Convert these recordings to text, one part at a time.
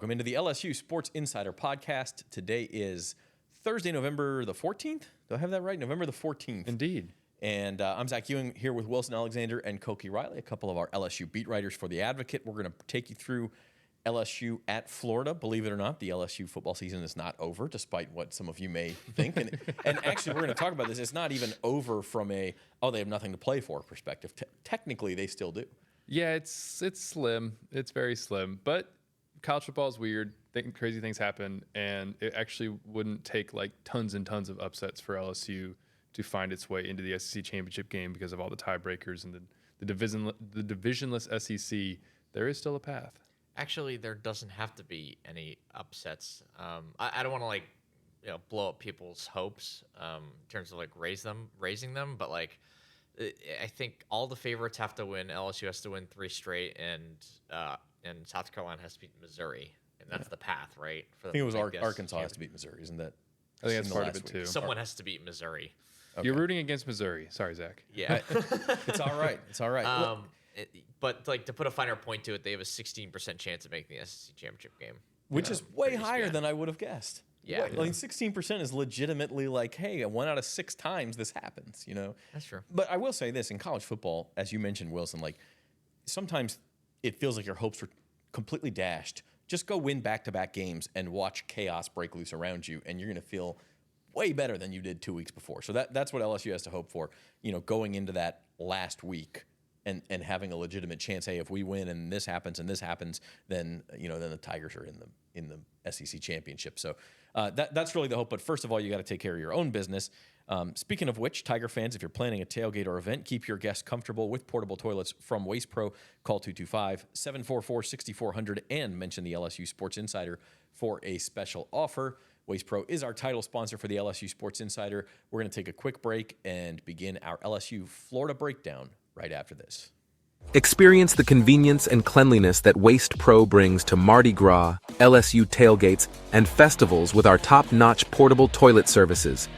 welcome into the LSU Sports Insider podcast. Today is Thursday, November the 14th. Do I have that right? November the 14th. Indeed. And I'm Zach Ewing here with Wilson Alexander and Koki Riley, a couple of our LSU beat writers for The Advocate. We're going to take you through LSU at Florida. Believe it or not, the LSU football season is not over, despite what some of you may think. And actually, we're going to talk about this. It's not even over from they have nothing to play for perspective. Technically, they still do. Yeah, it's slim. It's very slim. But college football is weird. Crazy things happen. And it actually wouldn't take like tons and tons of upsets for LSU to find its way into the SEC championship game because of all the tiebreakers and the divisionless SEC. There is still a path. Actually, there doesn't have to be any upsets. I don't want to blow up people's hopes in terms of raising them, but I think all the favorites have to win. LSU has to win 3 straight, and South Carolina has to beat Missouri, and that's the path, right? I think it was Arkansas has to beat Missouri, isn't that? I think that's part of it too. Someone has to beat Missouri. Okay. You're rooting against Missouri. Sorry, Zach. Yeah, it's all right. It's all right. But to put a finer point to it, they have a 16% chance of making the SEC championship game, which is way higher than I would have guessed. Yeah, 16% is legitimately hey, 1 out of 6 times this happens. That's true. But I will say this: in college football, as you mentioned, Wilson, sometimes it feels like your hopes are completely dashed. Just go win back-to-back games and watch chaos break loose around you, and you're going to feel way better than you did 2 weeks before. So that's what LSU has to hope for. Going into that last week. And having a legitimate chance, hey, if we win and this happens, then the Tigers are in the SEC championship. So that's really the hope. But first of all, you got to take care of your own business. Speaking of which, Tiger fans, if you're planning a tailgate or event, keep your guests comfortable with portable toilets from Waste Pro. Call 225-744-6400 and mention the LSU Sports Insider for a special offer. Waste Pro is our title sponsor for the LSU Sports Insider. We're going to take a quick break and begin our LSU Florida breakdown right after this. Experience the convenience and cleanliness that Waste Pro brings to Mardi Gras, LSU tailgates, and festivals with our top-notch portable toilet services.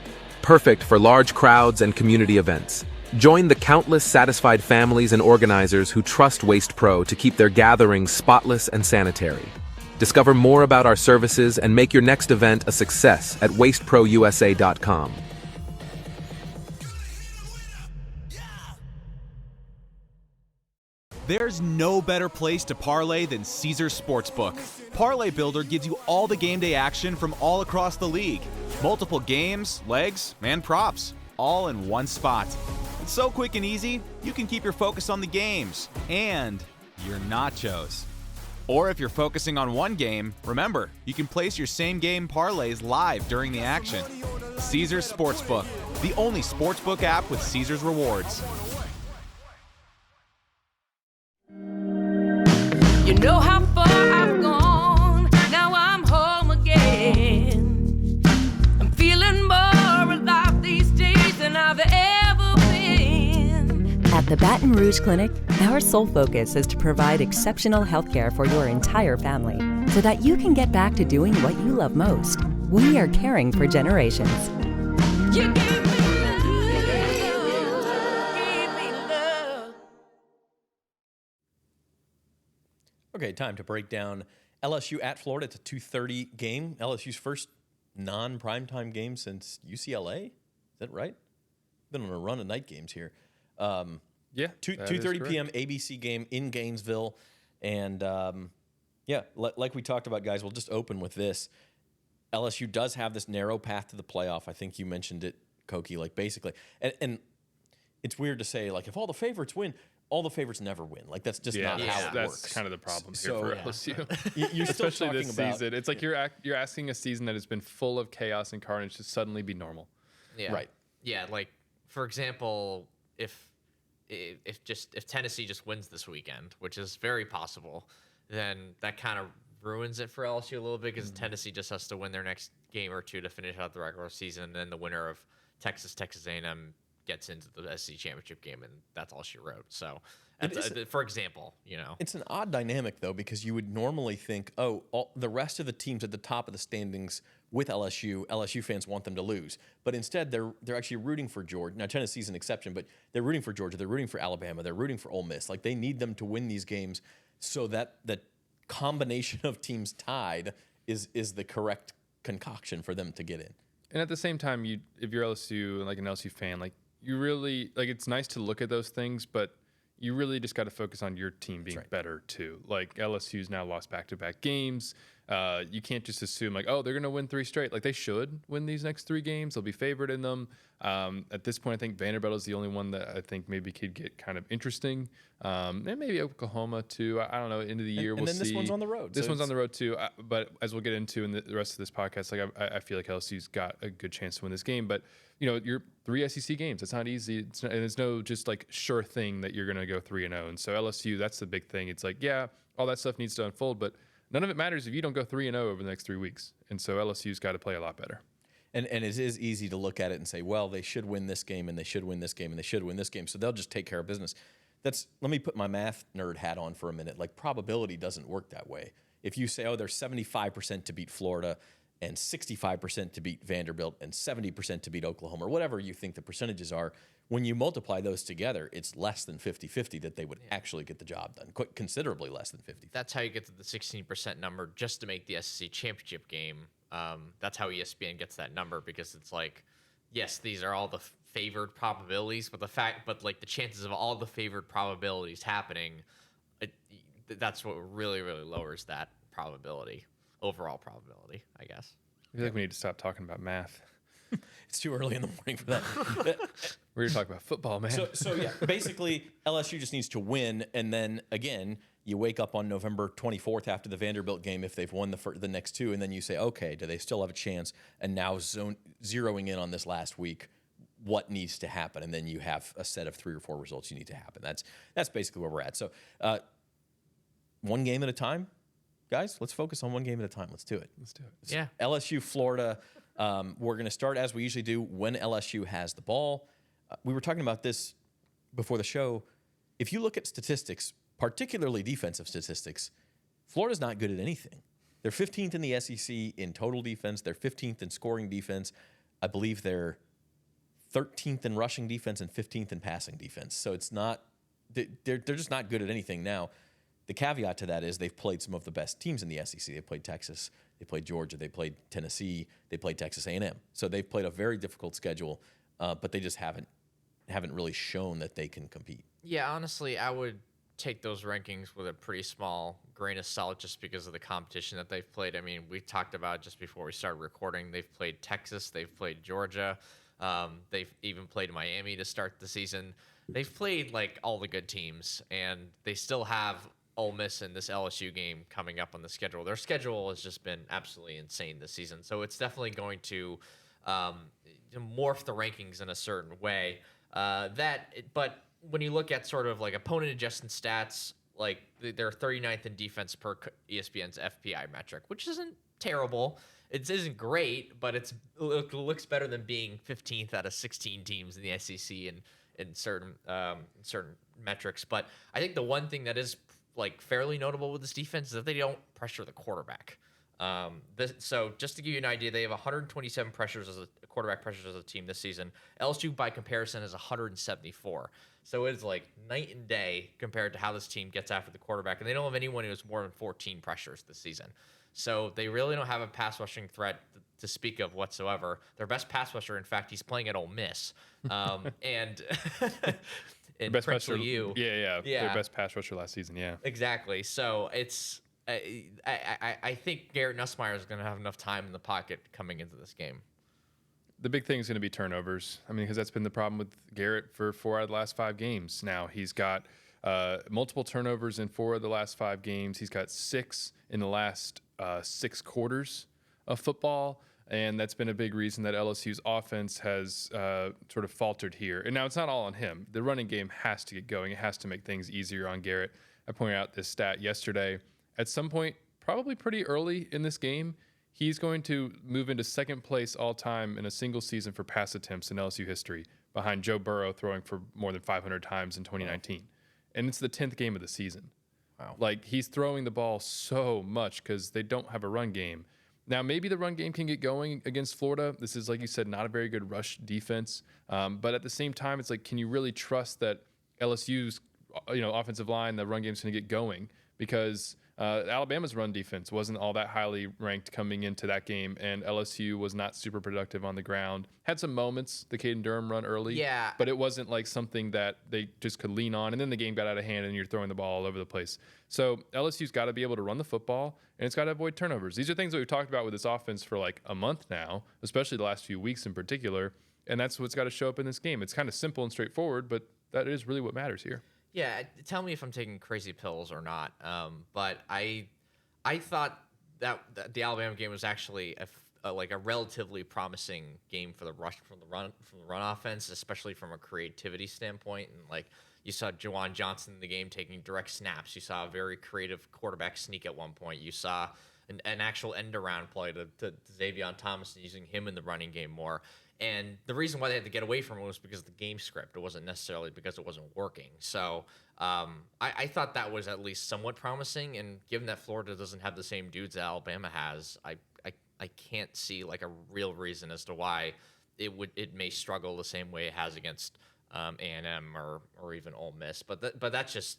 Perfect for large crowds and community events. Join the countless satisfied families and organizers who trust Waste Pro to keep their gatherings spotless and sanitary. Discover more about our services and make your next event a success at wasteprousa.com. There's no better place to parlay than Caesars Sportsbook. Parlay Builder gives you all the game day action from all across the league. Multiple games, legs, and props, all in one spot. It's so quick and easy, you can keep your focus on the games and your nachos. Or if you're focusing on one game, remember, you can place your same game parlays live during the action. Caesars Sportsbook, the only sportsbook app with Caesars rewards. You know how far I've gone, now I'm home again. I'm feeling more alive these days than I've ever been. At the Baton Rouge Clinic, our sole focus is to provide exceptional health care for your entire family so that you can get back to doing what you love most. We are caring for generations. You gave me love, gave me love. Okay, time to break down LSU at Florida. It's a 2:30 game. LSU's first non-primetime game since UCLA. Is that right? Been on a run of night games here. Yeah, 2:30 p.m. ABC game in Gainesville. And, like we talked about, guys, we'll just open with this. LSU does have this narrow path to the playoff. I think you mentioned it, Koki, basically. And it's weird to say, if all the favorites win, all the favorites never win. That's just not how it works. That's kind of the problem here for LSU. You're still especially talking this about season. It's like you're asking a season that has been full of chaos and carnage to suddenly be normal. Yeah. Right. Yeah, for example, if Tennessee just wins this weekend, which is very possible, then that kind of ruins it for LSU a little bit because Tennessee just has to win their next game or two to finish out the regular season, and then the winner of Texas A&M gets into the SEC championship game, and that's all she wrote. So, for example, It's an odd dynamic, though, because you would normally think, the rest of the teams at the top of the standings with LSU fans want them to lose. But instead, they're actually rooting for Georgia. Now, Tennessee's an exception, but they're rooting for Georgia. They're rooting for Alabama. They're rooting for Ole Miss. They need them to win these games so that combination of teams tied is the correct concoction for them to get in. And at the same time, if you're LSU, like an LSU fan, like you really like it's nice to look at those things, but you really just got to focus on your team being better too. Like LSU's now lost back-to-back games. You can't just assume like, oh, they're going to win 3 straight. Like they should win these next 3 games. They'll be favored in them. At this point, I think Vanderbilt is the only one that I think maybe could get kind of interesting. And maybe Oklahoma too. I don't know. End of the year, we'll see. And then this one's on the road. This one's on the road too. But as we'll get into in the rest of this podcast, like I feel like LSU's got a good chance to win this game. But you're 3 SEC games. It's not easy. And it's no just like sure thing that you're going to go 3-0. And so LSU, that's the big thing. It's like, yeah, all that stuff needs to unfold, but none of it matters if you don't go 3-0 over the next 3 weeks. And so LSU's got to play a lot better. And it is easy to look at it and say, well, they should win this game, and they should win this game, and they should win this game, so they'll just take care of business. Let me put my math nerd hat on for a minute. Like, probability doesn't work that way. If you say, oh, they're 75% to beat Florida and 65% to beat Vanderbilt and 70% to beat Oklahoma, or whatever you think the percentages are, when you multiply those together, it's less than 50-50 that they would actually get the job done, quite considerably less than 50. That's how you get to the 16% number just to make the SEC championship game. That's how ESPN gets that number, because it's like, yes, these are all the favored probabilities, but the chances of all the favored probabilities happening, that's what really, really lowers that probability, overall probability, I guess. I feel like we need to stop talking about math. It's too early in the morning for that. We're going to talk about football, man. So yeah, basically LSU just needs to win, and then again, you wake up on November 24th after the Vanderbilt game if they've won the next 2, and then you say, okay, do they still have a chance? And now zeroing in on this last week, what needs to happen? And then you have a set of 3 or 4 results you need to happen. That's basically where we're at. So one game at a time, guys. Let's focus on one game at a time. Let's do it. Yeah. LSU, Florida. We're going to start as we usually do when LSU has the ball. We were talking about this before the show. If you look at statistics, particularly defensive statistics, Florida's not good at anything. They're 15th in the SEC in total defense. They're 15th in scoring defense. I believe they're 13th in rushing defense and 15th in passing defense. So it's not they're just not good at anything. Now, the caveat to that is they've played some of the best teams in the SEC. They played Texas, they played Georgia, they played Tennessee, they played Texas A&M. So they've played a very difficult schedule, but they just haven't really shown that they can compete. Yeah, honestly, I would take those rankings with a pretty small grain of salt just because of the competition that they've played. I mean, we talked about just before we started recording, they've played Texas, they've played Georgia, they've even played Miami to start the season. They've played like all the good teams, and they still have Ole Miss in this LSU game coming up on the schedule. Their schedule has just been absolutely insane this season, so it's definitely going to morph the rankings in a certain way. But when you look at sort of like opponent adjusted stats, like they're 39th in defense per ESPN's FPI metric, which isn't terrible. It isn't great, but it looks better than being 15th out of 16 teams in the SEC in certain metrics. But I think the one thing that is like fairly notable with this defense is that they don't pressure the quarterback. So just to give you an idea, they have 127 quarterback pressures as a team this season. LSU, by comparison, is 174. So it is like night and day compared to how this team gets after the quarterback. And they don't have anyone who has more than 14 pressures this season. So they really don't have a pass rushing threat to speak of whatsoever. Their best pass rusher, in fact, he's playing at Ole Miss. And best Prince rusher, Liu. Yeah. Their best pass rusher last season, yeah. Exactly. So it's I think Garrett Nussmeier is going to have enough time in the pocket coming into this game. The big thing is going to be turnovers. I mean, because that's been the problem with Garrett for 4 out of the last 5 games. Now he's got multiple turnovers in 4 of the last 5 games. He's got 6 in the last 6 quarters of football. And that's been a big reason that LSU's offense has sort of faltered here. And now it's not all on him. The running game has to get going. It has to make things easier on Garrett. I pointed out this stat yesterday. At some point, probably pretty early in this game, he's going to move into second place all time in a single season for pass attempts in LSU history, behind Joe Burrow throwing for more than 500 times in 2019. Wow. And it's the 10th game of the season. Wow. Like, he's throwing the ball so much because they don't have a run game. Now, maybe the run game can get going against Florida. This is, like you said, not a very good rush defense. But at the same time, it's like, can you really trust that LSU's offensive line, the run game's going to get going? Because Alabama's run defense wasn't all that highly ranked coming into that game, and LSU was not super productive on the ground. Had some moments, the Caden Durham run early, Yeah. but it wasn't like something that they just could lean on, and then the game got out of hand and you're throwing the ball all over the place. So LSU's got to be able to run the football, and it's got to avoid turnovers. These are things that we've talked about with this offense for like a month now, especially the last few weeks in particular, and that's what's got to show up in this game. It's kind of simple and straightforward, but that is really what matters here. Yeah, tell me if I'm taking crazy pills or not. But I thought that the Alabama game was actually like a relatively promising game for the run offense, especially from a creativity standpoint. And like you saw Juwan Johnson in the game taking direct snaps. You saw a very creative quarterback sneak at one point. You saw an actual end around play to Xavier Thomas, using him in the running game more. And the reason why they had to get away from it was because of the game script. It wasn't necessarily because it wasn't working. So I thought that was at least somewhat promising. And given that Florida doesn't have the same dudes that Alabama has, I can't see like a real reason as to why it may struggle the same way it has against A&M or even Ole Miss. But that's just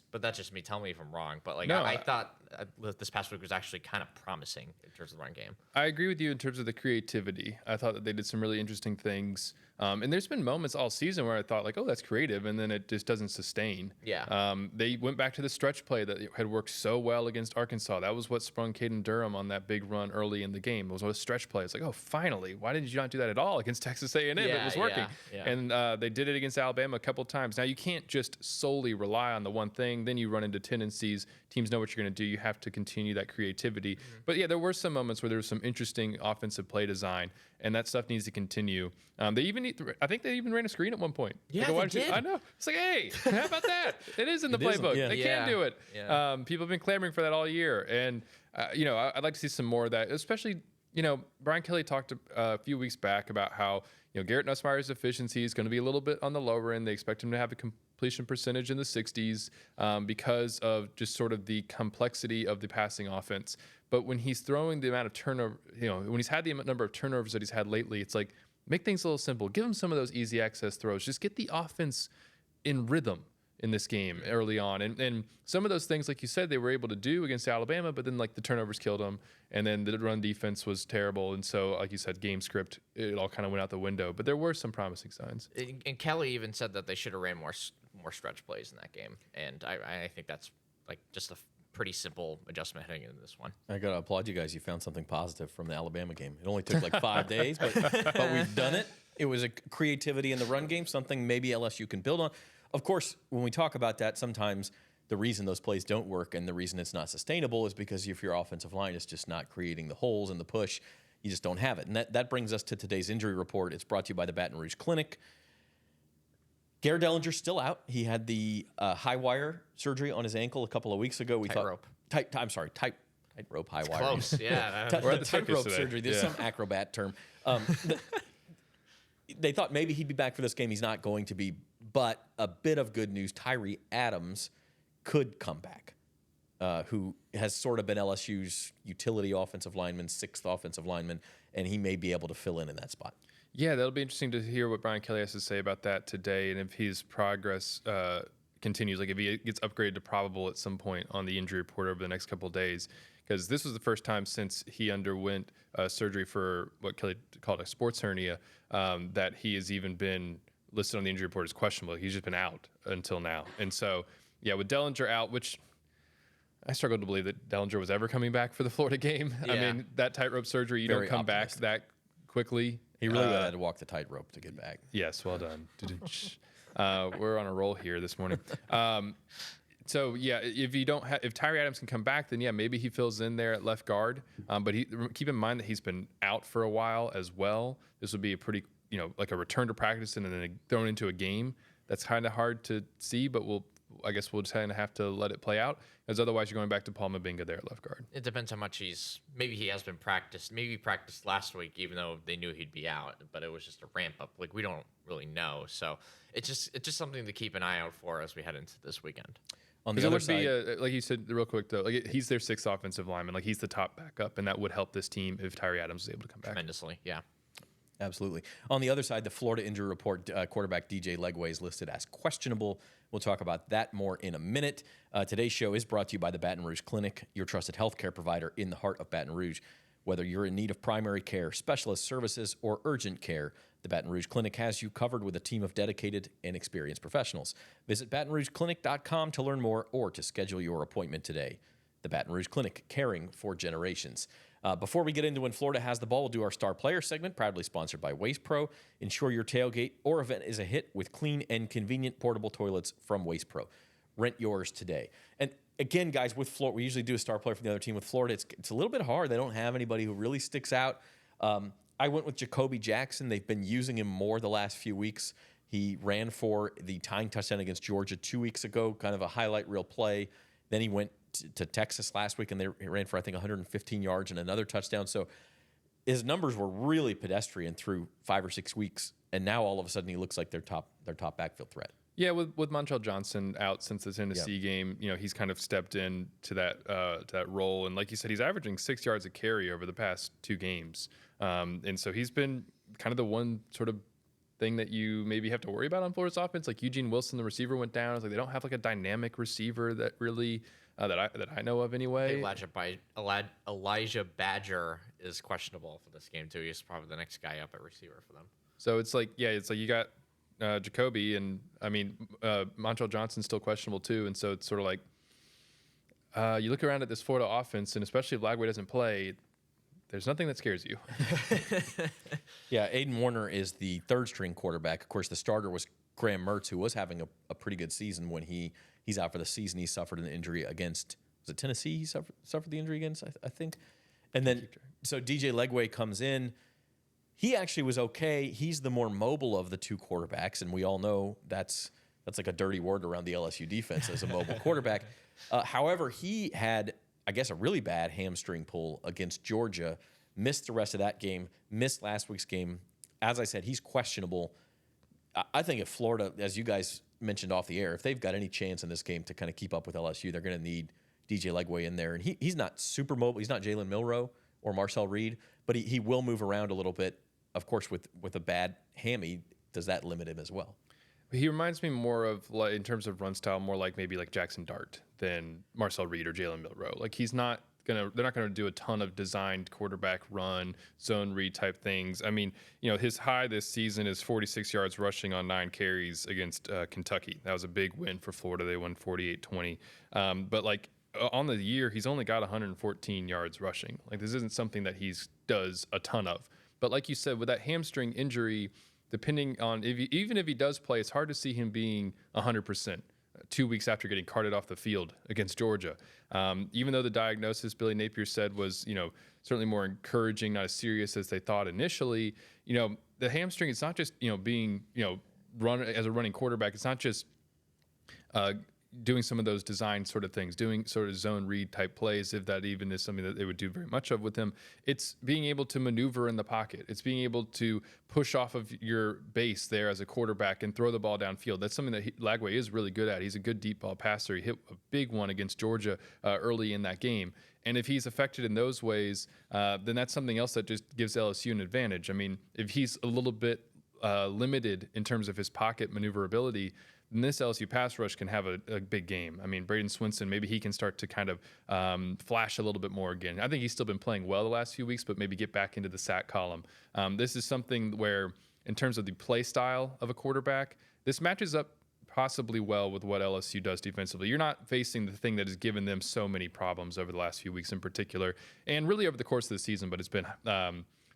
me. Tell me if I'm wrong. But like No, I thought this past week was actually kind of promising in terms of the run game. I agree with you in terms of the creativity. I thought that they did some really interesting things. And there's been moments all season where I thought like, oh, that's creative. And then it just doesn't sustain. Yeah. They went back to the stretch play that had worked so well against Arkansas. That was what sprung Caden Durham on that big run early in the game. It was a stretch play. It's like, oh, finally, why did you not do that at all against Texas A&M? It was working. Yeah. And they did it against Alabama a couple times. Now, you can't just solely rely on the one thing. Then you run into tendencies. Teams know what you're going to do. You have to continue that creativity. Mm-hmm. But yeah, there were some moments where there was some interesting offensive play design, and that stuff needs to continue. I think they even ran a screen at one point. Yeah, Like, they did. I know. It's like, hey, how about that? It is in the playbook. They can do it. Yeah. People have been clamoring for that all year, and I'd like to see some more of that. Especially, Brian Kelly talked a few weeks back about how Garrett Nussmeier's efficiency is going to be a little bit on the lower end. They expect him to have a completion percentage in the 60s because of just sort of the complexity of the passing offense. But when he's throwing the amount of turnover, when he's had the number of turnovers that he's had lately, it's like, make things a little simple. Give him some of those easy access throws. Just get the offense in rhythm in this game early on. And some of those things, like you said, they were able to do against Alabama, but then like the turnovers killed them, and then the run defense was terrible. And so, like you said, game script, it all kind of went out the window. But there were some promising signs. And Kelly even said that they should have ran more stretch plays in that game. And I think that's like just a pretty simple adjustment heading into this one. I got to applaud you guys. You found something positive from the Alabama game. It only took like 5 days, but we've done it. It was a creativity in the run game, something maybe LSU can build on. Of course, when we talk about that, sometimes the reason those plays don't work and the reason it's not sustainable is because if your offensive line is just not creating the holes and the push, you just don't have it. And that brings us to today's injury report. It's brought to you by the Baton Rouge Clinic. Garrett Dellinger's still out. He had the high wire surgery on his ankle a couple of weeks ago. Tightrope, high wire. Close, yeah. Tightrope surgery. There's some acrobat term. They thought maybe he'd be back for this game. He's not going to be. But a bit of good news, Tyree Adams could come back, who has sort of been LSU's utility offensive lineman, sixth offensive lineman, and he may be able to fill in that spot. Yeah, that'll be interesting to hear what Brian Kelly has to say about that today, and if his progress continues, like if he gets upgraded to probable at some point on the injury report over the next couple of days, because this was the first time since he underwent surgery for what Kelly called a sports hernia that he has even been listed on the injury report as questionable. He's just been out until now. And so, yeah, with Dellinger out, which I struggle to believe that Dellinger was ever coming back for the Florida game. Yeah. I mean, that tightrope surgery, you Very don't come optimistic. back that quickly. He really had to walk the tightrope to get back. Yes, well done. We're on a roll here this morning. So yeah, if Tyree Adams can come back, then yeah, maybe he fills in there at left guard. But keep in mind that he's been out for a while as well. This would be a pretty, like a return to practice and then thrown into a game. That's kind of hard to see, but I guess we'll just kind of have to let it play out, as otherwise you're going back to Paul Mabinga there at left guard. It depends how much maybe he has been practiced. Maybe he practiced last week, even though they knew he'd be out, but it was just a ramp up. Like, we don't really know. So it's just something to keep an eye out for as we head into this weekend. On the other side, like you said, real quick though, like he's their sixth offensive lineman. Like, he's the top backup, and that would help this team if Tyree Adams is able to come back Tremendously, yeah. Absolutely. On the other side, the Florida injury report, quarterback DJ Lagway is listed as questionable. We'll talk about that more in a minute. Today's show is brought to you by the Baton Rouge Clinic, your trusted healthcare provider in the heart of Baton Rouge. Whether you're in need of primary care, specialist services, or urgent care, the Baton Rouge Clinic has you covered with a team of dedicated and experienced professionals. Visit BatonRougeClinic.com to learn more or to schedule your appointment today. The Baton Rouge Clinic, caring for generations. Before we get into when Florida has the ball, we'll do our Star Player segment, proudly sponsored by Waste Pro. Ensure your tailgate or event is a hit with clean and convenient portable toilets from Waste Pro. Rent yours today. And again, guys, with Florida, we usually do a Star Player from the other team. With Florida, it's a little bit hard. They don't have anybody who really sticks out. I went with Jacoby Jackson. They've been using him more the last few weeks. He ran for the tying touchdown against Georgia 2 weeks ago, kind of a highlight reel play. Then he went to Texas last week, and they ran for, I think, 115 yards and another touchdown. So his numbers were really pedestrian through 5 or 6 weeks, and now all of a sudden he looks like their top backfield threat. Yeah, with Montrell Johnson out since the Tennessee game, he's kind of stepped in to that role, and like you said, he's averaging 6 yards a carry over the past 2 games, and so he's been kind of the one sort of thing that you maybe have to worry about on Florida's offense. Like Eugene Wilson, the receiver, went down. It's like they don't have like a dynamic receiver that really that I know of anyway. Elijah Badger is questionable for this game too. He's probably the next guy up at receiver for them. So it's like you got Jacoby, and I mean Montrell Johnson's still questionable too, and so it's sort of like you look around at this Florida offense, and especially if Lagway doesn't play, there's nothing that scares you. Yeah, Aidan Warner is the third-string quarterback. Of course, the starter was Graham Mertz, who was having a pretty good season. When he's out for the season, he suffered an injury against, was it Tennessee he suffered the injury against, I think? And then, so DJ Lagway comes in. He actually was okay. He's the more mobile of the two quarterbacks, and we all know that's like a dirty word around the LSU defense as a mobile quarterback. However, he had, I guess, a really bad hamstring pull against Georgia, missed the rest of that game, missed last week's game. As I said, he's questionable. I think if Florida, as you guys mentioned off the air, if they've got any chance in this game to kind of keep up with LSU, they're going to need DJ Lagway in there. And he's not super mobile. He's not Jalen Milroe or Marcel Reed, but he will move around a little bit. Of course, with a bad hammy, does that limit him as well? He reminds me more of, like, in terms of run style, more like maybe like Jackson Dart than Marcel Reed or Jalen Milroe. Like they're not gonna do a ton of designed quarterback run, zone read type things. I mean, his high this season is 46 yards rushing on 9 carries against Kentucky. That was a big win for Florida. They won 48-20. But like on the year, he's only got 114 yards rushing. Like this isn't something that he does a ton of. But like you said, with that hamstring injury, depending on even if he does play, it's hard to see him being 100%. 2 weeks after getting carted off the field against Georgia. Even though the diagnosis, Billy Napier said, was, certainly more encouraging, not as serious as they thought initially, the hamstring, it's not just, being, run as a running quarterback. It's not just doing some of those design sort of things, doing sort of zone read type plays, if that even is something that they would do very much of with him. It's being able to maneuver in the pocket. It's being able to push off of your base there as a quarterback and throw the ball downfield. That's something that Lagway is really good at. He's a good deep ball passer. He hit a big one against Georgia early in that game. And if he's affected in those ways, then that's something else that just gives LSU an advantage. I mean, if he's a little bit limited in terms of his pocket maneuverability, then this LSU pass rush can have a big game. I mean, Braden Swinson, maybe he can start to kind of flash a little bit more again. I think he's still been playing well the last few weeks, but maybe get back into the sack column. This is something where, in terms of the play style of a quarterback, this matches up possibly well with what LSU does defensively. You're not facing the thing that has given them so many problems over the last few weeks in particular, and really over the course of the season, but it's been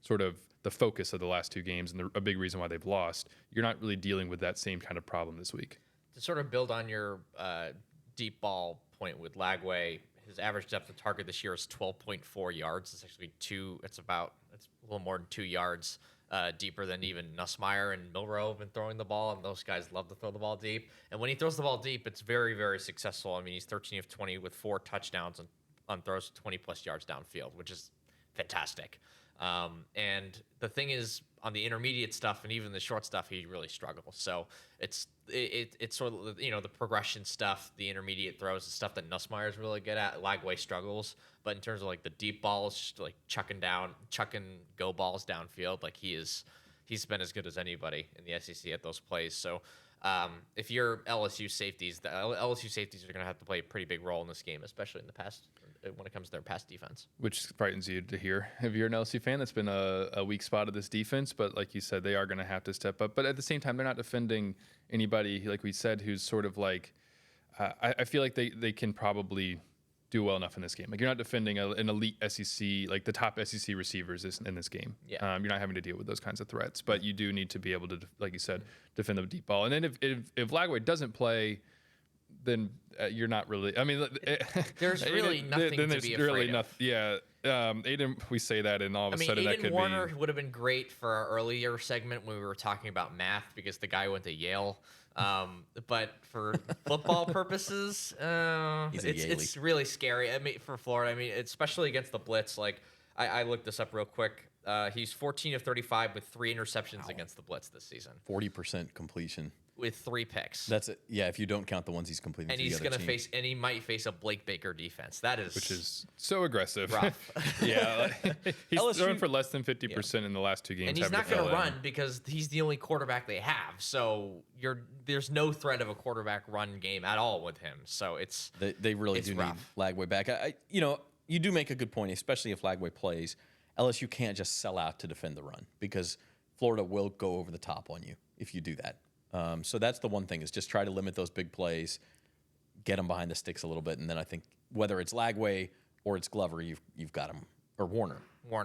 sort of the focus of the last 2 games and a big reason why they've lost. You're not really dealing with that same kind of problem this week. To sort of build on your deep ball point with Lagway, his average depth of target this year is 12.4 yards. It's actually it's a little more than 2 yards deeper than even Nussmeier and Milroe have been throwing the ball, and those guys love to throw the ball deep. And when he throws the ball deep, it's very, very successful. I mean, he's 13 of 20 with 4 touchdowns on throws 20-plus yards downfield, which is fantastic. And the thing is, on the intermediate stuff and even the short stuff, he really struggles. So it's sort of, the progression stuff, the intermediate throws, the stuff that Nussmeier's really good at. Lagway struggles, but in terms of like the deep balls, just like chucking go balls downfield, like he is he's been as good as anybody in the SEC at those plays. So if you're LSU safeties, the LSU safeties are going to have to play a pretty big role in this game, especially in the pass when it comes to their pass defense. Which frightens you to hear. If you're an LSU fan, that's been a weak spot of this defense. But like you said, they are going to have to step up. But at the same time, they're not defending anybody, like we said, who's sort of like I feel like they can probably do well enough in this game. Like, you're not defending an elite SEC, like the top SEC receivers in this game. Yeah. You're not having to deal with those kinds of threats, but you do need to be able to, like you said, defend the deep ball. And then if Lagway doesn't play, then you're not really. I mean, there's really nothing to be afraid of. Yeah. Aidan, we say that, and all of a sudden Aidan that could Warner be. would have been great for our earlier segment when we were talking about math because the guy went to Yale. But for football purposes, it's really scary. I mean, for Florida, especially against the blitz. Like, I looked this up real quick. He's 14 of 35 with 3 interceptions against the blitz this season. 40% completion with 3 picks. That's it. Yeah, if you don't count the ones he's completing. And he's going to face, and he might face a Blake Baker defense. Which is so aggressive. Rough. Yeah, he's thrown for less than 50% in the last 2 games. And he's not going to run because he's the only quarterback they have. So there's no threat of a quarterback run game at all with him. So they really do need Lagway back. You do make a good point, especially if Lagway plays. LSU can't just sell out to defend the run because Florida will go over the top on you if you do that. So that's the one thing, is just try to limit those big plays, get them behind the sticks a little bit, and then I think whether it's Lagway or it's Glover, you've got him, or Warner.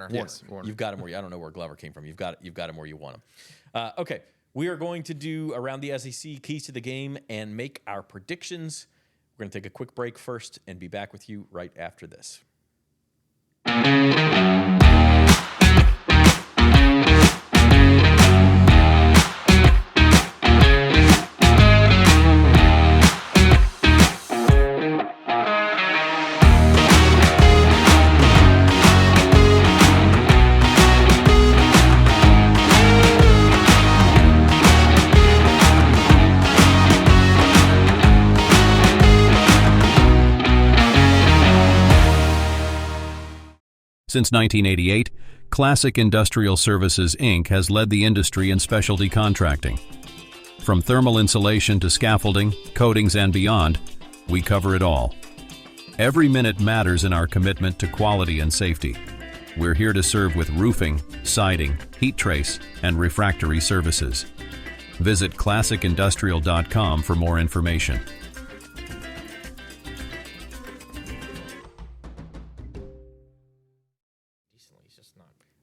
Yes, Warner. You've got him where I don't know where Glover came from. You've got him where you want him. Okay, we are going to do around the SEC keys to the game and make our predictions. We're going to take a quick break first and be back with you right after this. Since 1988, Classic Industrial Services, Inc. has led the industry in specialty contracting. From thermal insulation to scaffolding, coatings, and beyond, we cover it all. Every minute matters in our commitment to quality and safety. We're here to serve with roofing, siding, heat trace, and refractory services. Visit ClassicIndustrial.com for more information.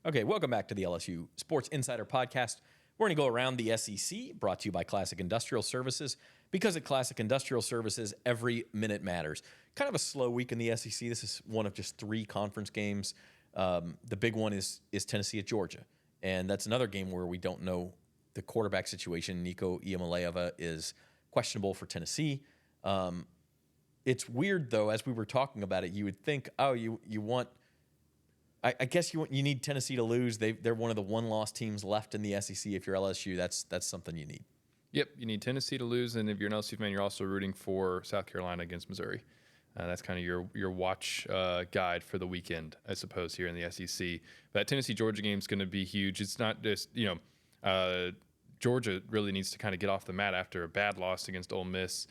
Okay, welcome back to the LSU Sports Insider Podcast. We're going to go around the SEC, brought to you by Classic Industrial Services. Because at Classic Industrial Services, every minute matters. Kind of a slow week in the SEC. This is one of just 3 conference games. The big one is Tennessee at Georgia. And that's another game where we don't know the quarterback situation. Nico Iamaleava is questionable for Tennessee. It's weird, though, as we were talking about it, you would think, you want... I guess you need Tennessee to lose. They're one of the one-loss teams left in the SEC. If you're LSU, that's something you need. Yep, you need Tennessee to lose, and if you're an LSU fan, you're also rooting for South Carolina against Missouri. That's kind of your watch guide for the weekend, I suppose, here in the SEC. But that Tennessee-Georgia game is going to be huge. It's not just, Georgia really needs to kind of get off the mat after a bad loss against Ole Miss.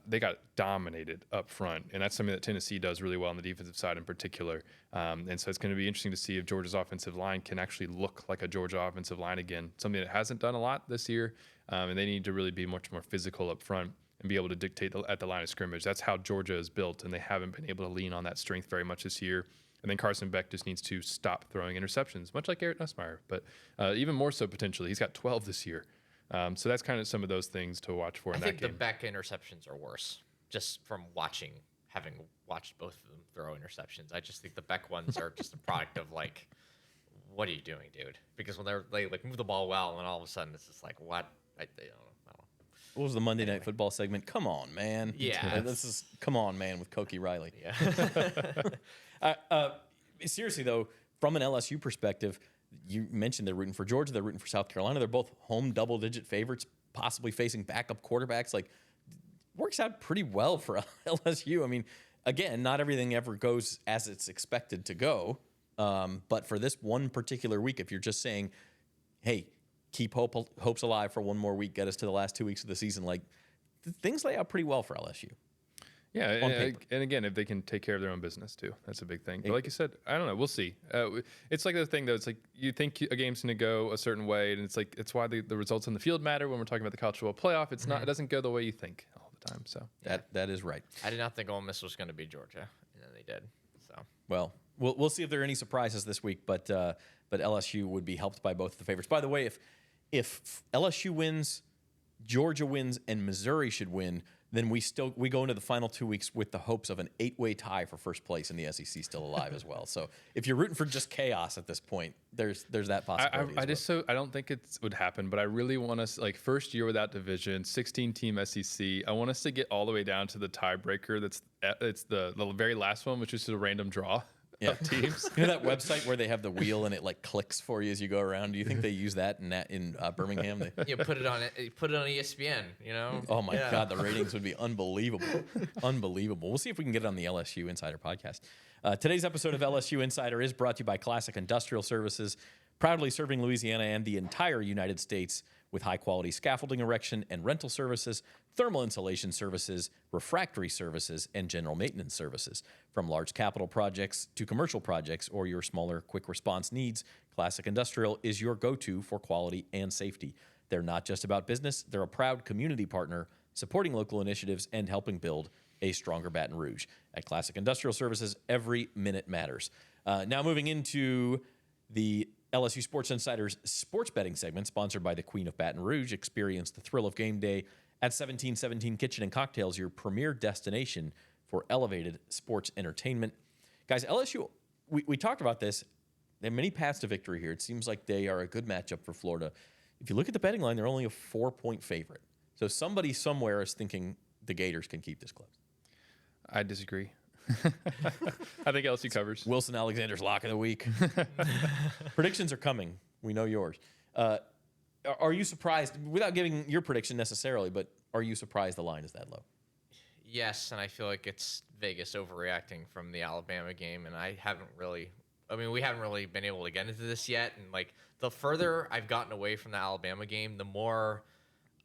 They got dominated up front, and that's something that Tennessee does really well on the defensive side in particular. And so it's going to be interesting to see if Georgia's offensive line can actually look like a Georgia offensive line again, something that hasn't done a lot this year. And they need to really be much more physical up front and be able to dictate at the line of scrimmage. That's how Georgia is built, and they haven't been able to lean on that strength very much this year. And then Carson Beck just needs to stop throwing interceptions, much like Garrett Nussmeier, but even more so potentially. He's got 12 this year. So that's kind of some of those things to watch for in that game. I think the Beck interceptions are worse, just from having watched both of them throw interceptions. I just think the Beck ones are just a product of, like, what are you doing, dude? Because when they move the ball well, and then all of a sudden it's just like, what? I don't know. What was the Monday Night Football segment? Come on, man. Yeah. This is Come On, Man with Koki Riley. Yeah. Seriously, though, from an LSU perspective, you mentioned they're rooting for Georgia, they're rooting for South Carolina. They're both home double-digit favorites, possibly facing backup quarterbacks. Like, works out pretty well for LSU. I mean, again, not everything ever goes as it's expected to go. But for this one particular week, if you're just saying, hey, keep hopes alive for one more week, get us to the last 2 weeks of the season. Like, things lay out pretty well for LSU. Yeah, and again, if they can take care of their own business too, that's a big thing. But like you said, I don't know. We'll see. It's like the thing though. It's like you think a game's going to go a certain way, and it's why the results on the field matter when we're talking about the college football playoff. It's not. It doesn't go the way you think all the time. So that is right. I did not think Ole Miss was going to be Georgia, and then they did. So well, we'll see if there are any surprises this week. But LSU would be helped by both of the favorites. By the way, if LSU wins, Georgia wins, and Missouri should win, then we go into the final 2 weeks with the hopes of an 8-way tie for first place in the SEC still alive as well. So if you're rooting for just chaos at this point, there's that possibility. I don't think it would happen, but I really want us, like, first year without division, 16-team SEC. I want us to get all the way down to the tiebreaker. It's the very last one, which is just a random draw. Of teams. You know that website where they have the wheel and it like clicks for you as you go around? Do you think they use that in Birmingham? Put it on ESPN, you know? Oh my God, the ratings would be unbelievable. Unbelievable. We'll see if we can get it on the LSU Insider podcast. Today's episode of LSU Insider is brought to you by Classic Industrial Services, proudly serving Louisiana and the entire United States with high-quality scaffolding erection and rental services, thermal insulation services, refractory services, and general maintenance services. From large capital projects to commercial projects or your smaller quick response needs, Classic Industrial is your go-to for quality and safety. They're not just about business, they're a proud community partner supporting local initiatives and helping build a stronger Baton Rouge. At Classic Industrial Services, every minute matters. Now moving into the LSU Sports Insiders sports betting segment, sponsored by the Queen of Baton Rouge. Experience the thrill of game day at 1717 Kitchen and Cocktails, your premier destination for elevated sports entertainment. Guys, LSU, we talked about this. They have many paths to victory here. It seems like they are a good matchup for Florida. If you look at the betting line, they're only a 4-point favorite. So somebody somewhere is thinking the Gators can keep this close. I disagree. I think LSU covers. Wilson Alexander's lock of the week. Predictions are coming. We know yours. Are you surprised, without giving your prediction necessarily, but are you surprised the line is that low? Yes, and I feel like it's Vegas overreacting from the Alabama game, and we haven't really been able to get into this yet. And like the further I've gotten away from the Alabama game, the more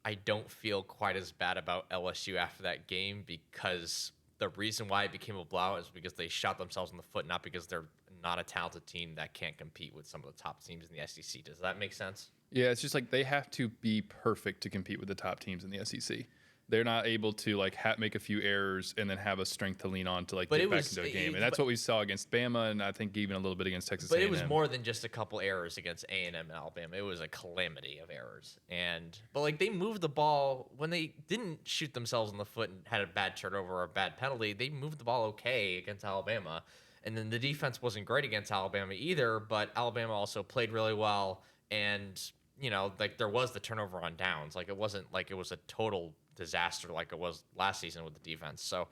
I don't feel quite as bad about LSU after that game, because the reason why it became a blowout is because they shot themselves in the foot, not because they're not a talented team that can't compete with some of the top teams in the SEC. Does that make sense? Yeah, it's just like they have to be perfect to compete with the top teams in the SEC. They're not able to like make a few errors and then have a strength to lean on to like get back into a game. And that's what we saw against Bama, and I think even a little bit against Texas A&M. But it was more than just a couple errors against A&M and Alabama. It was a calamity of errors. But like they moved the ball when they didn't shoot themselves in the foot and had a bad turnover or a bad penalty. They moved the ball okay against Alabama. And then the defense wasn't great against Alabama either, but Alabama also played really well. And, you know, like there was the turnover on downs. Like it wasn't like it was a total disaster like it was last season with the defense. So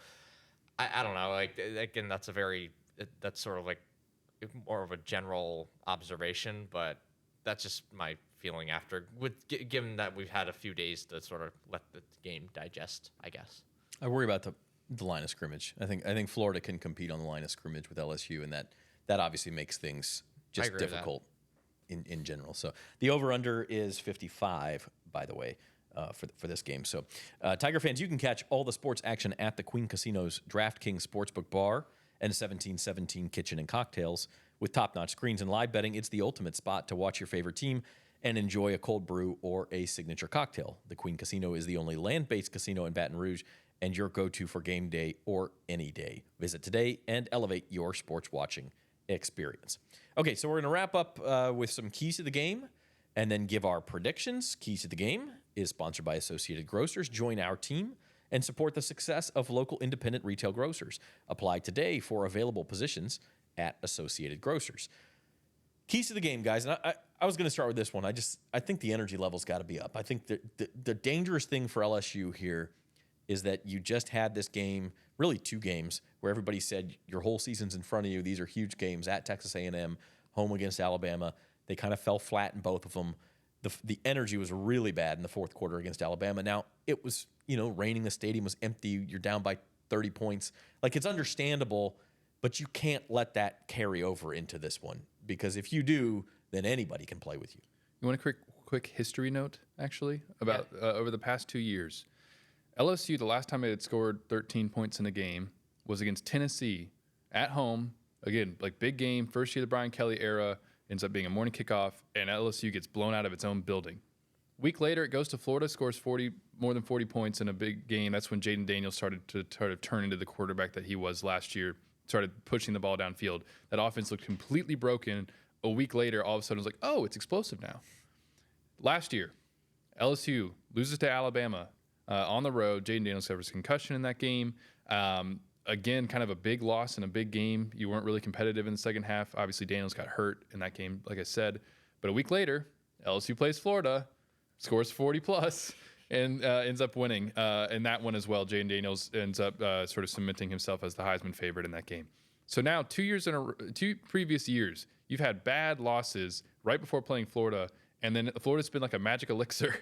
I don't know. Like again, that's sort of like more of a general observation, but that's just my feeling after given that we've had a few days to sort of let the game digest, I guess. I worry about the line of scrimmage. I think Florida can compete on the line of scrimmage with LSU, and that obviously makes things just difficult in general. So the over-under is 55, by the way, for this game. So Tiger fans, you can catch all the sports action at the Queen Casino's DraftKings Sportsbook Bar and 1717 Kitchen and Cocktails. With top-notch screens and live betting, it's the ultimate spot to watch your favorite team and enjoy a cold brew or a signature cocktail. The Queen Casino is the only land-based casino in Baton Rouge and your go-to for game day or any day. Visit today and elevate your sports watching experience. Okay, so we're going to wrap up with some keys to the game and then give our predictions. Keys to the Game is sponsored by Associated Grocers. Join our team and support the success of local independent retail grocers. Apply today for available positions at Associated Grocers. Keys to the game, guys. And I was going to start with this one. I think the energy level's got to be up. I think the dangerous thing for LSU here is that you just had this game, really two games, where everybody said your whole season's in front of you. These are huge games at Texas A&M, home against Alabama. They kind of fell flat in both of them. The energy was really bad in the fourth quarter against Alabama. Now, it was, raining. The stadium was empty. You're down by 30 points. Like, it's understandable, but you can't let that carry over into this one, because if you do, then anybody can play with you. You want a quick history note, actually, about over the past 2 years. LSU, the last time it had scored 13 points in a game was against Tennessee at home. Again, like big game, first year of the Brian Kelly era, ends up being a morning kickoff, and LSU gets blown out of its own building. Week later, it goes to Florida, scores more than 40 points in a big game. That's when Jaden Daniels started to turn into the quarterback that he was last year, started pushing the ball downfield. That offense looked completely broken. A week later, all of a sudden, it was like, oh, it's explosive now. Last year, LSU loses to Alabama on the road. Jaden Daniels suffers a concussion in that game. Again, kind of a big loss in a big game. You weren't really competitive in the second half. Obviously, Daniels got hurt in that game, like I said. But a week later, LSU plays Florida, scores 40+, and ends up winning in that one as well. Jaden Daniels ends up sort of cementing himself as the Heisman favorite in that game. So now 2 previous years, you've had bad losses right before playing Florida, and then Florida's been like a magic elixir.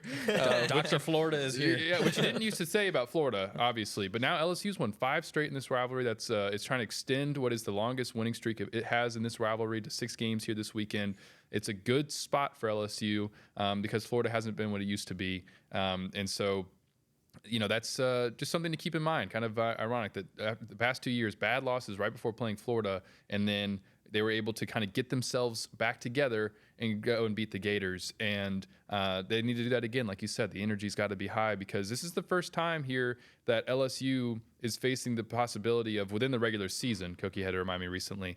Dr. Florida is here. Yeah, which you didn't used to say about Florida, obviously. But now LSU's won 5 straight in this rivalry. That's it's trying to extend what is the longest winning streak it has in this rivalry to 6 games here this weekend. It's a good spot for LSU because Florida hasn't been what it used to be. And so, that's just something to keep in mind. Kind of ironic that the past 2 years, bad losses right before playing Florida, and then they were able to kind of get themselves back together and go and beat the Gators. And they need to do that again. Like you said, the energy's got to be high because this is the first time here that LSU is facing the possibility of, within the regular season, Koki had to remind me recently,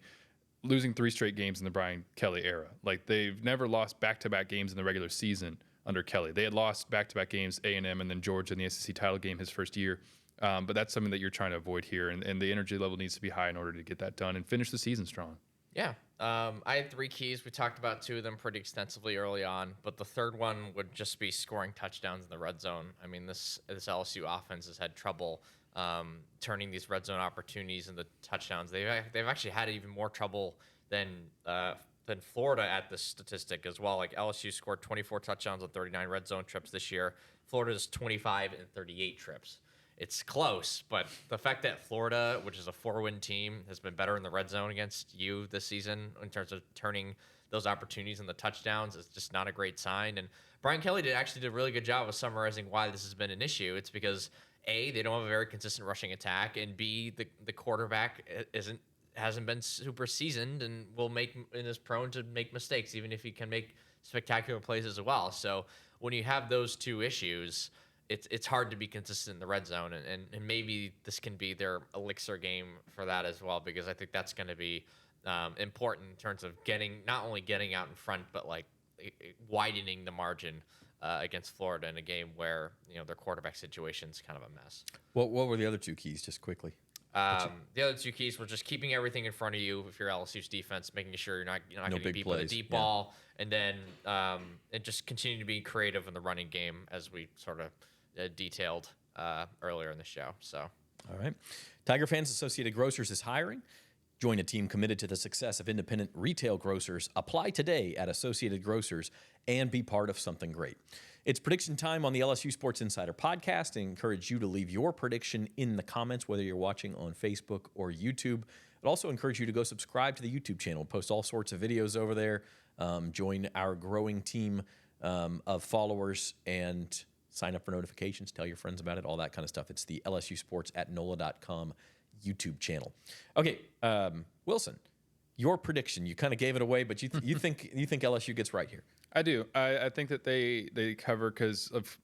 losing 3 straight games in the Brian Kelly era. Like, they've never lost back-to-back games in the regular season under Kelly. They had lost back-to-back games, A&M and then Georgia in the SEC title game his first year. But that's something that you're trying to avoid here. And the energy level needs to be high in order to get that done and finish the season strong. Yeah. I had 3 keys. We talked about 2 of them pretty extensively early on, but the third one would just be scoring touchdowns in the red zone. I mean, this LSU offense has had trouble turning these red zone opportunities into touchdowns. They've actually had even more trouble than Florida at this statistic as well. Like, LSU scored 24 touchdowns on 39 red zone trips this year. Florida's 25 and 38 trips. It's close, but the fact that Florida, which is a 4-win team, has been better in the red zone against you this season in terms of turning those opportunities into touchdowns is just not a great sign. And Brian Kelly did a really good job of summarizing why this has been an issue. It's because A, they don't have a very consistent rushing attack, and B, the quarterback hasn't been super seasoned and is prone to make mistakes, even if he can make spectacular plays as well. So when you have those 2 issues, it's hard to be consistent in the red zone, and maybe this can be their elixir game for that as well, because I think that's going to be important in terms of not only getting out in front, but like widening the margin against Florida in a game where their quarterback situation's kind of a mess. What were the other 2 keys, just quickly? The other 2 keys were just keeping everything in front of you if you're LSU's defense, making sure you're not getting beat by the deep ball, and then and just continue to be creative in the running game, as we sort of detailed earlier in the show. So, all right. Tiger Fans Associated Grocers is hiring. Join a team committed to the success of independent retail grocers. Apply today at Associated Grocers and be part of something great. It's prediction time on the LSU Sports Insider podcast. I encourage you to leave your prediction in the comments, whether you're watching on Facebook or YouTube. I'd also encourage you to go subscribe to the YouTube channel. Post all sorts of videos over there. Join our growing team of followers and sign up for notifications. Tell your friends about it, all that kind of stuff. It's the LSU Sports at NOLA.com YouTube channel. Okay, Wilson, your prediction. You kind of gave it away, but you think LSU gets right here? I do. I think that they cover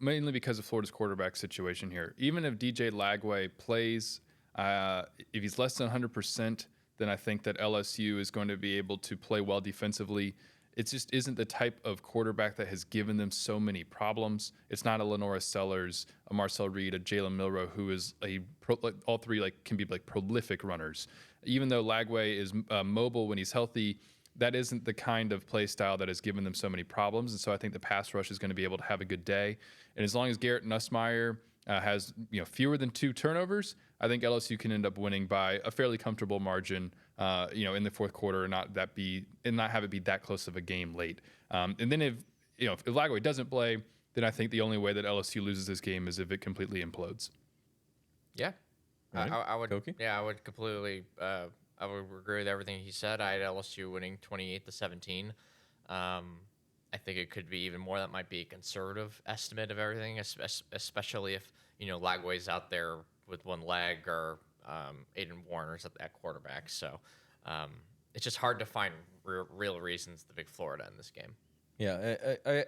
mainly because of Florida's quarterback situation here. Even if DJ Lagway plays, if he's less than 100%, then I think that LSU is going to be able to play well defensively. It just isn't the type of quarterback that has given them so many problems. It's not a Lenora Sellers, a Marcel Reed, a Jalen Milroe, who is all 3 can be prolific runners. Even though Lagway is mobile when he's healthy, that isn't the kind of play style that has given them so many problems. And so I think the pass rush is going to be able to have a good day. And as long as Garrett Nussmeier has fewer than 2 turnovers, I think LSU can end up winning by a fairly comfortable margin, in the fourth quarter, and not have it be that close of a game late. And then if Lagway doesn't play, then I think the only way that LSU loses this game is if it completely implodes. Yeah, right. I would. Koki? Yeah, I would completely. I would agree with everything he said. I had LSU winning 28-17. I think it could be even more. That might be a conservative estimate of everything, especially if, Lagway's out there with one leg or Aidan Warner's at quarterback. So it's just hard to find real reasons to pick Florida in this game. Yeah,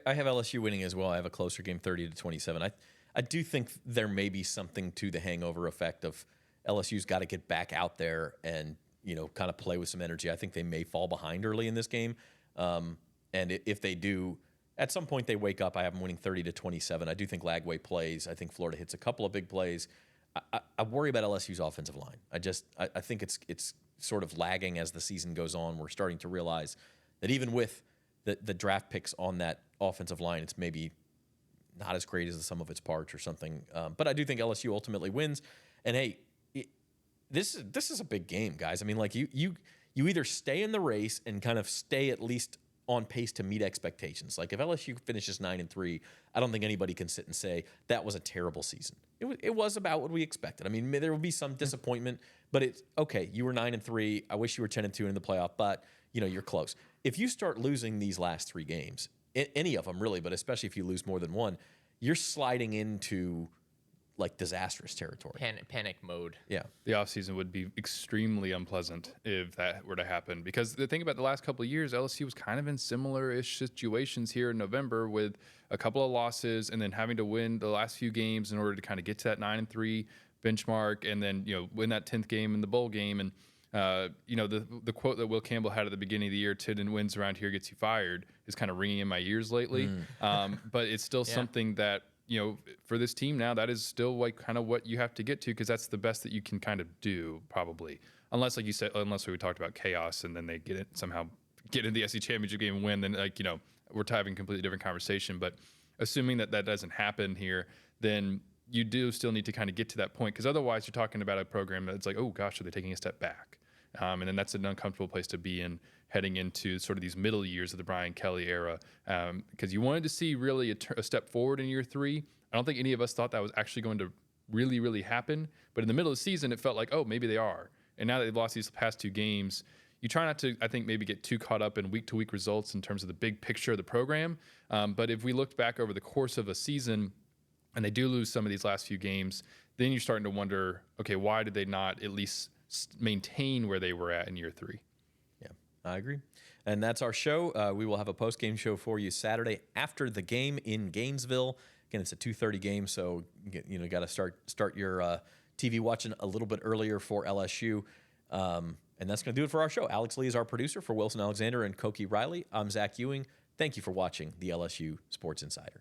I have LSU winning as well. I have a closer game, 30-27. I do think there may be something to the hangover effect of LSU's got to get back out there and, kind of play with some energy. I think they may fall behind early in this game. And if they do, at some point they wake up. I have them winning 30-27. I do think Lagway plays. I think Florida hits a couple of big plays. I worry about LSU's offensive line. I think it's sort of lagging as the season goes on. We're starting to realize that even with the draft picks on that offensive line, it's maybe not as great as the sum of its parts or something. But I do think LSU ultimately wins. And hey, this is a big game, guys. I mean, like you either stay in the race and kind of stay at least on pace to meet expectations. Like if LSU finishes 9-3, I don't think anybody can sit and say that was a terrible season. It was about what we expected. I mean, there will be some disappointment, but it's okay. You were 9-3. I wish you were 10-2 in the playoff, but you're close. If you start losing these last 3 games, any of them really, but especially if you lose more than one, you're sliding into like disastrous territory. Panic mode. Yeah. The offseason would be extremely unpleasant if that were to happen, because the thing about the last couple of years, LSU was kind of in similar-ish situations here in November with a couple of losses and then having to win the last few games in order to kind of get to that 9-3 benchmark, and then win that 10th game in the bowl game. And the quote that Will Campbell had at the beginning of the year, 10 wins around here gets you fired, is kind of ringing in my ears lately. But it's still something that, for this team now, that is still like kind of what you have to get to, because that's the best that you can kind of do, probably. Unless, like you said, we talked about chaos and then they somehow get in the SEC championship game and win, then we're having a completely different conversation. But assuming that doesn't happen here, then you do still need to kind of get to that point, because otherwise you're talking about a program that's like, oh gosh, are they taking a step back? And then that's an uncomfortable place to be in heading into sort of these middle years of the Brian Kelly era, because you wanted to see really a step forward in year 3. I don't think any of us thought that was actually going to really, really happen. But in the middle of the season, it felt like, oh, maybe they are. And now that they've lost these past 2 games, you try not to, I think, maybe get too caught up in week-to-week results in terms of the big picture of the program. But if we looked back over the course of a season and they do lose some of these last few games, then you're starting to wonder, okay, why did they not at least maintain where they were at in year 3? Yeah, I agree. And that's our show. We will have a post-game show for you Saturday after the game in Gainesville. Again, it's a 2:30 game, so got to start your TV watching a little bit earlier for LSU. And that's going to do it for our show. Alex Lee is our producer. For Wilson Alexander and Koki Riley, I'm Zach Ewing. Thank you for watching the LSU Sports Insider.